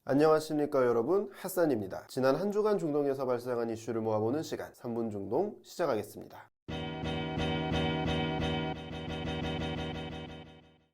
안녕하십니까 여러분, 핫산입니다. 지난 한 주간 중동에서 발생한 이슈를 모아보는 시간 3분 중동 시작하겠습니다.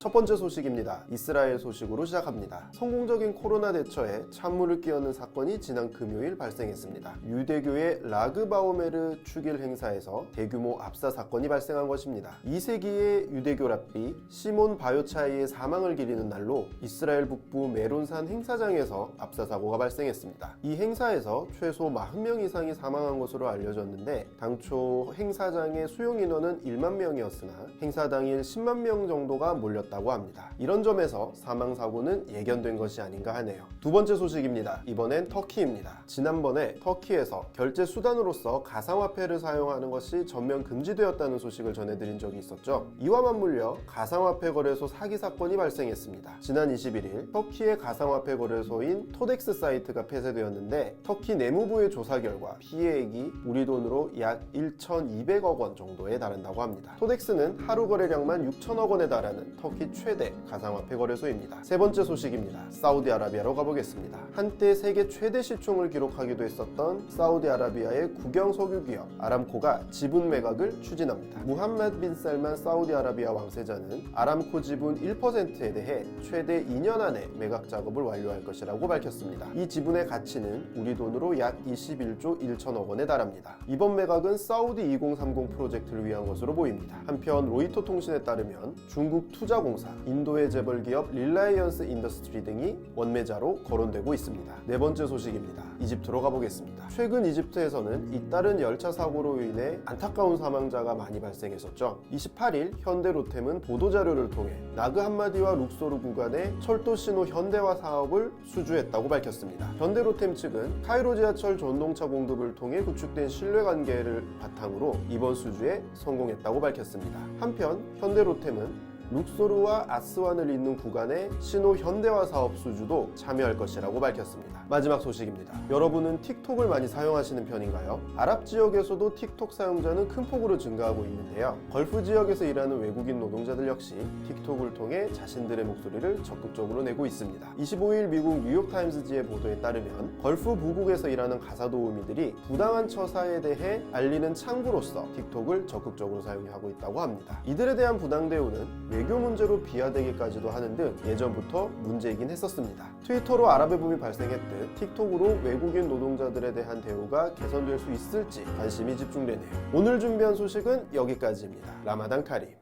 첫 번째 소식입니다. 이스라엘 소식으로 시작합니다. 성공적인 코로나 대처에 찬물을 끼얹는 사건이 지난 금요일 발생했습니다. 유대교의 라그바오메르 축일 행사에서 대규모 압사 사건이 발생한 것입니다. 2세기의 유대교 랍비 시몬 바요차이의 사망을 기리는 날로 이스라엘 북부 메론산 행사장에서 압사 사고가 발생했습니다. 이 행사에서 최소 40명 이상이 사망한 것으로 알려졌는데 당초 행사장의 수용 인원은 1만 명이었으나 행사 당일 10만 명 정도가 몰렸다고 합니다. 이런 점에서 사망 사고는 예견된 것이 아닌가 하네요. 두 번째 소식입니다. 이번엔 터키입니다. 지난번에 터키에서 결제 수단으로서 가상화폐를 사용하는 것이 전면 금지되었다는 소식을 전해드린 적이 있었죠. 이와 맞물려 가상화폐 거래소 사기 사건이 발생했습니다. 지난 21일 터키의 가상화폐 거래소인 토덱스 사이트가 폐쇄되었는데 터키 내무부의 조사 결과 피해액이 우리 돈으로 약 1,200억 원 정도에 달한다고 합니다. 토덱스는 하루 거래량만 6천억 원에 달하는 터키 최대 가상화폐 거래소입니다. 세 번째 소식입니다. 사우디아라비아로 가보겠습니다. 한때 세계 최대 시총을 기록하기도 했었던 사우디아라비아의 국영 석유 기업 아람코가 지분 매각을 추진합니다. 무함마드 빈 살만 사우디아라비아 왕세자는 아람코 지분 1%에 대해 최대 2년 안에 매각 작업을 완료할 것이라고 밝혔습니다. 이 지분의 가치는 우리 돈으로 약 21조 1천억 원에 달합니다. 이번 매각은 사우디 2030 프로젝트를 위한 것으로 보입니다. 한편 로이터 통신에 따르면 중국 투자공사, 인도의 재벌 기업 릴라이언스 인더스트리 등이 원매자로 거론되고 있습니다. 네 번째 소식입니다. 이집트로 가보겠습니다. 최근 이집트에서는 잇따른 열차 사고로 인해 안타까운 사망자가 많이 발생했었죠. 28일 현대로템은 보도자료를 통해 나그 함마디와 룩소르 구간의 철도 신호 현대화 사업을 수주했다고 밝혔습니다. 현대로템 측은 카이로 지하철 전동차 공급을 통해 구축된 신뢰관계를 바탕으로 이번 수주에 성공했다고 밝혔습니다. 한편 현대로템은 룩소르와 아스완을 잇는 구간의 신호 현대화 사업 수주도 참여할 것이라고 밝혔습니다. 마지막 소식입니다. 여러분은 틱톡을 많이 사용하시는 편인가요? 아랍 지역에서도 틱톡 사용자는 큰 폭으로 증가하고 있는데요. 걸프 지역에서 일하는 외국인 노동자들 역시 틱톡을 통해 자신들의 목소리를 적극적으로 내고 있습니다. 25일 미국 뉴욕타임즈지의 보도에 따르면 걸프 부국에서 일하는 가사 도우미들이 부당한 처사에 대해 알리는 창구로서 틱톡을 적극적으로 사용하고 있다고 합니다. 이들에 대한 부당 대우는 외교 문제로 비화되기까지도 하는 등 예전부터 문제이긴 했었습니다. 트위터로 아랍의 붐이 발생했듯 틱톡으로 외국인 노동자들에 대한 대우가 개선될 수 있을지 관심이 집중되네요. 오늘 준비한 소식은 여기까지입니다. 라마단 카림.